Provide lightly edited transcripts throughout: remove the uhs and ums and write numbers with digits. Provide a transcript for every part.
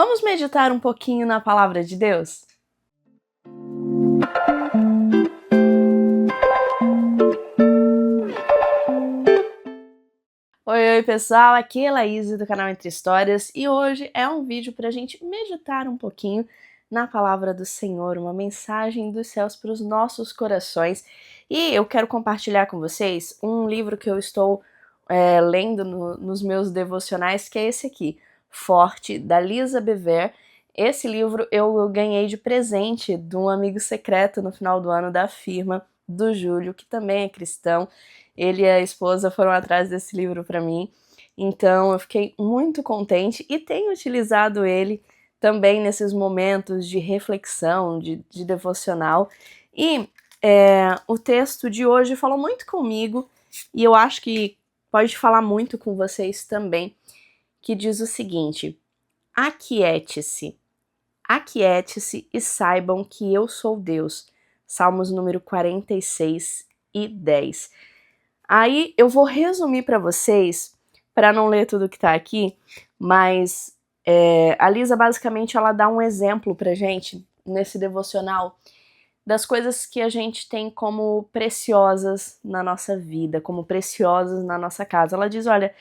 Vamos meditar um pouquinho na palavra de Deus? Oi pessoal, aqui é a Laís do canal Entre Histórias e hoje é um vídeo para a gente meditar um pouquinho na palavra do Senhor, uma mensagem dos céus para os nossos corações. E eu quero compartilhar com vocês um livro que eu estou lendo nos meus devocionais, que é esse aqui, Forte, da Lisa Bever. Esse livro eu ganhei de presente de um amigo secreto no final do ano da firma, do Júlio, que também é cristão. Ele e a esposa foram atrás desse livro para mim, então eu fiquei muito contente e tenho utilizado ele também nesses momentos de reflexão, de devocional. E o texto de hoje falou muito comigo e eu acho que pode falar muito com vocês também, que diz o seguinte: aquiete-se e saibam que eu sou Deus. Salmos número 46 e 10. Aí eu vou resumir para vocês, para não ler tudo que tá aqui, mas a Lisa basicamente ela dá um exemplo pra gente nesse devocional das coisas que a gente tem como preciosas na nossa vida, como preciosas na nossa casa. Ela diz, olha,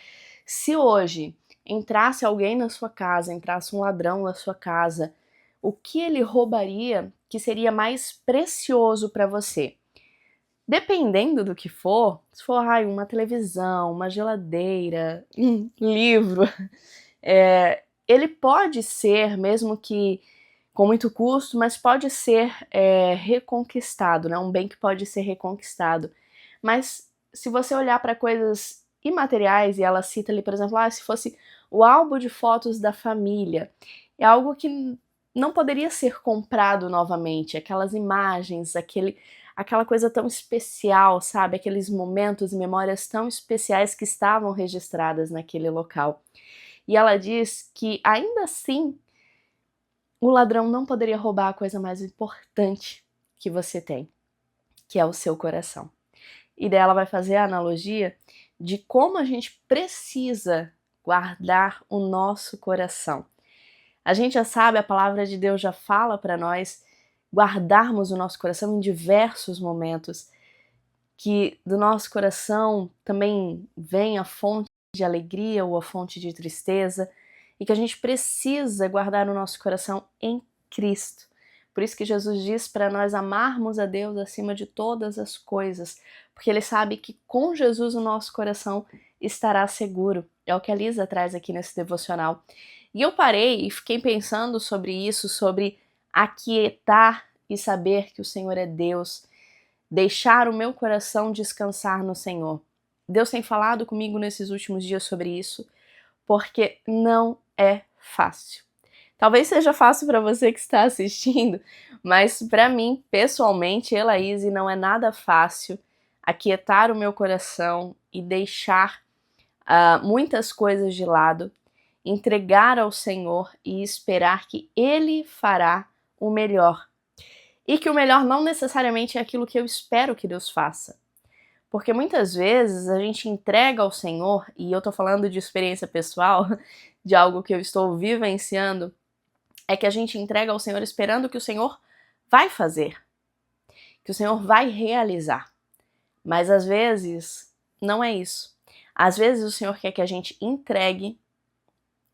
se hoje entrasse alguém na sua casa, entrasse um ladrão na sua casa, o que ele roubaria que seria mais precioso para você? Dependendo do que for, se for uma televisão, uma geladeira, um livro, ele pode ser, mesmo que com muito custo, mas pode ser reconquistado, né? Um bem que pode ser reconquistado. Mas se você olhar para coisas imateriais, e ela cita ali, por exemplo, se fosse o álbum de fotos da família, é algo que não poderia ser comprado novamente, aquelas imagens, aquela coisa tão especial, sabe? Aqueles momentos e memórias tão especiais que estavam registradas naquele local. E ela diz que, ainda assim, o ladrão não poderia roubar a coisa mais importante que você tem, que é o seu coração. E daí ela vai fazer a analogia de como a gente precisa guardar o nosso coração. A gente já sabe, a palavra de Deus já fala para nós guardarmos o nosso coração em diversos momentos, que do nosso coração também vem a fonte de alegria ou a fonte de tristeza, e que a gente precisa guardar o nosso coração em Cristo. Por isso que Jesus diz para nós amarmos a Deus acima de todas as coisas, porque Ele sabe que com Jesus o nosso coração estará seguro. É o que a Lisa traz aqui nesse devocional. E eu parei e fiquei pensando sobre isso, sobre aquietar e saber que o Senhor é Deus, deixar o meu coração descansar no Senhor. Deus tem falado comigo nesses últimos dias sobre isso, porque não é fácil. Talvez seja fácil para você que está assistindo, mas para mim, pessoalmente, Elaíse, não é nada fácil aquietar o meu coração e deixar muitas coisas de lado, entregar ao Senhor e esperar que Ele fará o melhor. E que o melhor não necessariamente é aquilo que eu espero que Deus faça. Porque muitas vezes a gente entrega ao Senhor, e eu tô falando de experiência pessoal, de algo que eu estou vivenciando, é que a gente entrega ao Senhor esperando que o Senhor vai fazer, que o Senhor vai realizar. Mas às vezes não é isso. Às vezes o Senhor quer que a gente entregue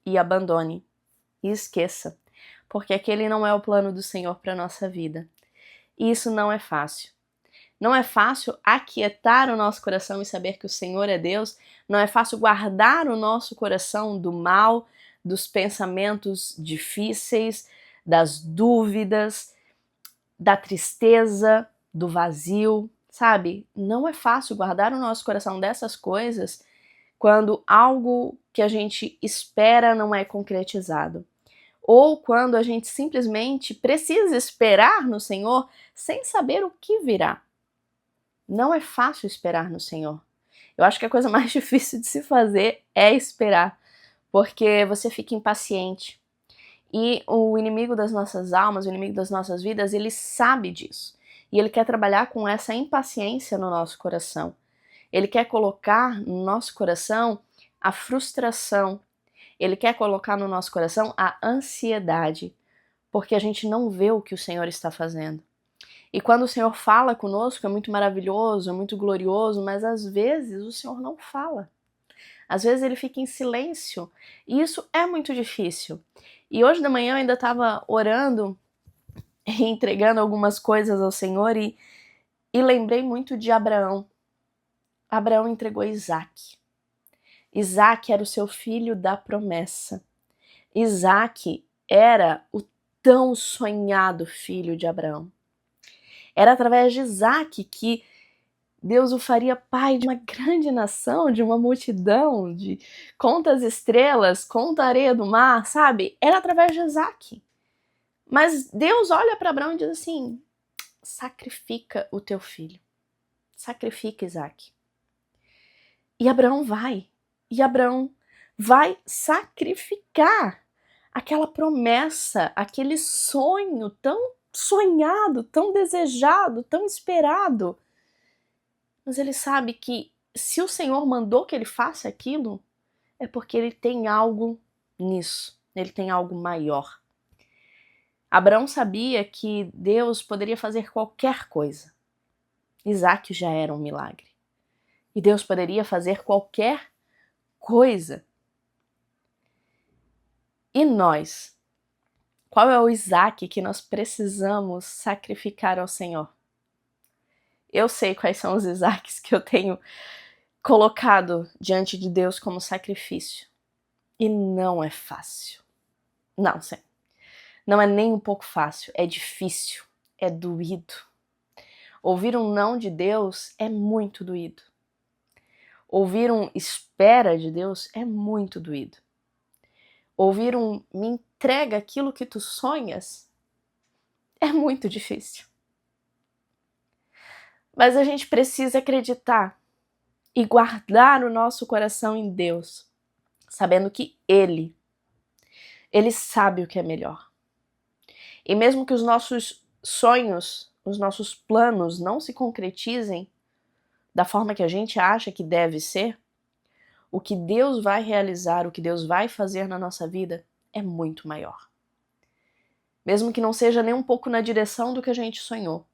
e abandone e esqueça, porque aquele não é o plano do Senhor para nossa vida. E isso não é fácil. Não é fácil aquietar o nosso coração e saber que o Senhor é Deus. Não é fácil guardar o nosso coração do mal, dos pensamentos difíceis, das dúvidas, da tristeza, do vazio, sabe? Não é fácil guardar o nosso coração dessas coisas quando algo que a gente espera não é concretizado. Ou quando a gente simplesmente precisa esperar no Senhor sem saber o que virá. Não é fácil esperar no Senhor. Eu acho que a coisa mais difícil de se fazer é esperar, porque você fica impaciente. E o inimigo das nossas almas, o inimigo das nossas vidas, ele sabe disso. E ele quer trabalhar com essa impaciência no nosso coração. Ele quer colocar no nosso coração a frustração. Ele quer colocar no nosso coração a ansiedade, porque a gente não vê o que o Senhor está fazendo. E quando o Senhor fala conosco, é muito maravilhoso, é muito glorioso, mas às vezes o Senhor não fala. Às vezes ele fica em silêncio, e isso é muito difícil. E hoje de manhã eu ainda estava orando e entregando algumas coisas ao Senhor e lembrei muito de Abraão. Abraão entregou Isaac. Isaac era o seu filho da promessa. Isaac era o tão sonhado filho de Abraão. Era através de Isaac que Deus o faria pai de uma grande nação, de uma multidão, de conta as estrelas, conta a areia do mar, sabe? Era através de Isaac. Mas Deus olha para Abraão e diz assim: sacrifica o teu filho. Sacrifica Isaac. E Abraão vai. E Abraão vai sacrificar aquela promessa, aquele sonho tão sonhado, tão desejado, tão esperado. Mas ele sabe que se o Senhor mandou que ele faça aquilo, é porque ele tem algo nisso, ele tem algo maior. Abraão sabia que Deus poderia fazer qualquer coisa. Isaac já era um milagre. E Deus poderia fazer qualquer coisa. E nós? Qual é o Isaac que nós precisamos sacrificar ao Senhor? Eu sei quais são os Isaques que eu tenho colocado diante de Deus como sacrifício. E não é fácil. Não, sim. Não é nem um pouco fácil. É difícil. É doído. Ouvir um não de Deus é muito doído. Ouvir um espera de Deus é muito doído. Ouvir um me entrega aquilo que tu sonhas é muito difícil. Mas a gente precisa acreditar e guardar o nosso coração em Deus, sabendo que Ele sabe o que é melhor. E mesmo que os nossos sonhos, os nossos planos não se concretizem da forma que a gente acha que deve ser, o que Deus vai realizar, o que Deus vai fazer na nossa vida é muito maior. Mesmo que não seja nem um pouco na direção do que a gente sonhou,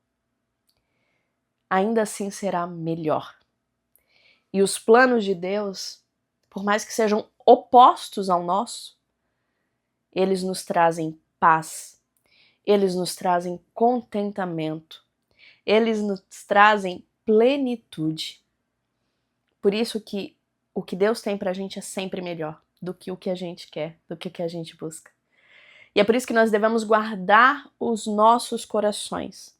ainda assim será melhor. E os planos de Deus, por mais que sejam opostos ao nosso, eles nos trazem paz, eles nos trazem contentamento, eles nos trazem plenitude. Por isso que o que Deus tem pra gente é sempre melhor do que o que a gente quer, do que o que a gente busca. E é por isso que nós devemos guardar os nossos corações.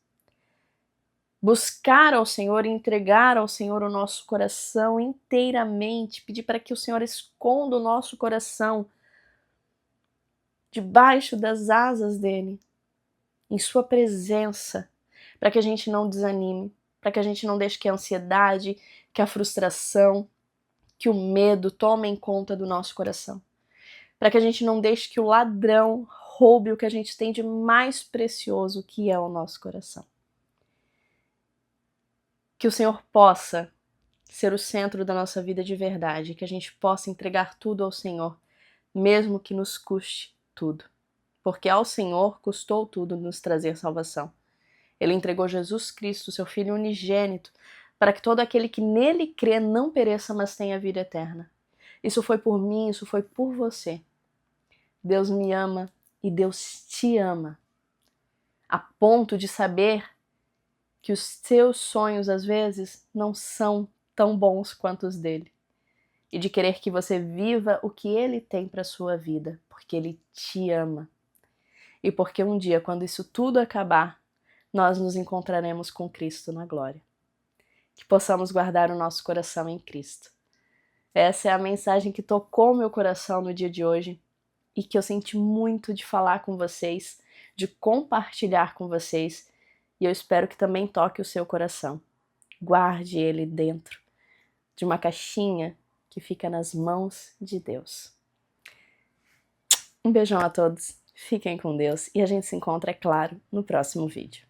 Buscar ao Senhor e entregar ao Senhor o nosso coração inteiramente, pedir para que o Senhor esconda o nosso coração debaixo das asas dele, em sua presença, para que a gente não desanime, para que a gente não deixe que a ansiedade, que a frustração, que o medo tomem conta do nosso coração, para que a gente não deixe que o ladrão roube o que a gente tem de mais precioso, que é o nosso coração. Que o Senhor possa ser o centro da nossa vida de verdade, que a gente possa entregar tudo ao Senhor, mesmo que nos custe tudo. Porque ao Senhor custou tudo nos trazer salvação. Ele entregou Jesus Cristo, seu Filho unigênito, para que todo aquele que nele crê não pereça, mas tenha vida eterna. Isso foi por mim, isso foi por você. Deus me ama e Deus te ama, a ponto de saber que os seus sonhos, às vezes, não são tão bons quanto os dele. E de querer que você viva o que ele tem para a sua vida, porque ele te ama. E porque um dia, quando isso tudo acabar, nós nos encontraremos com Cristo na glória. Que possamos guardar o nosso coração em Cristo. Essa é a mensagem que tocou meu coração no dia de hoje e que eu senti muito de falar com vocês, de compartilhar com vocês. E eu espero que também toque o seu coração. Guarde ele dentro de uma caixinha que fica nas mãos de Deus. Um beijão a todos, fiquem com Deus e a gente se encontra, é claro, no próximo vídeo.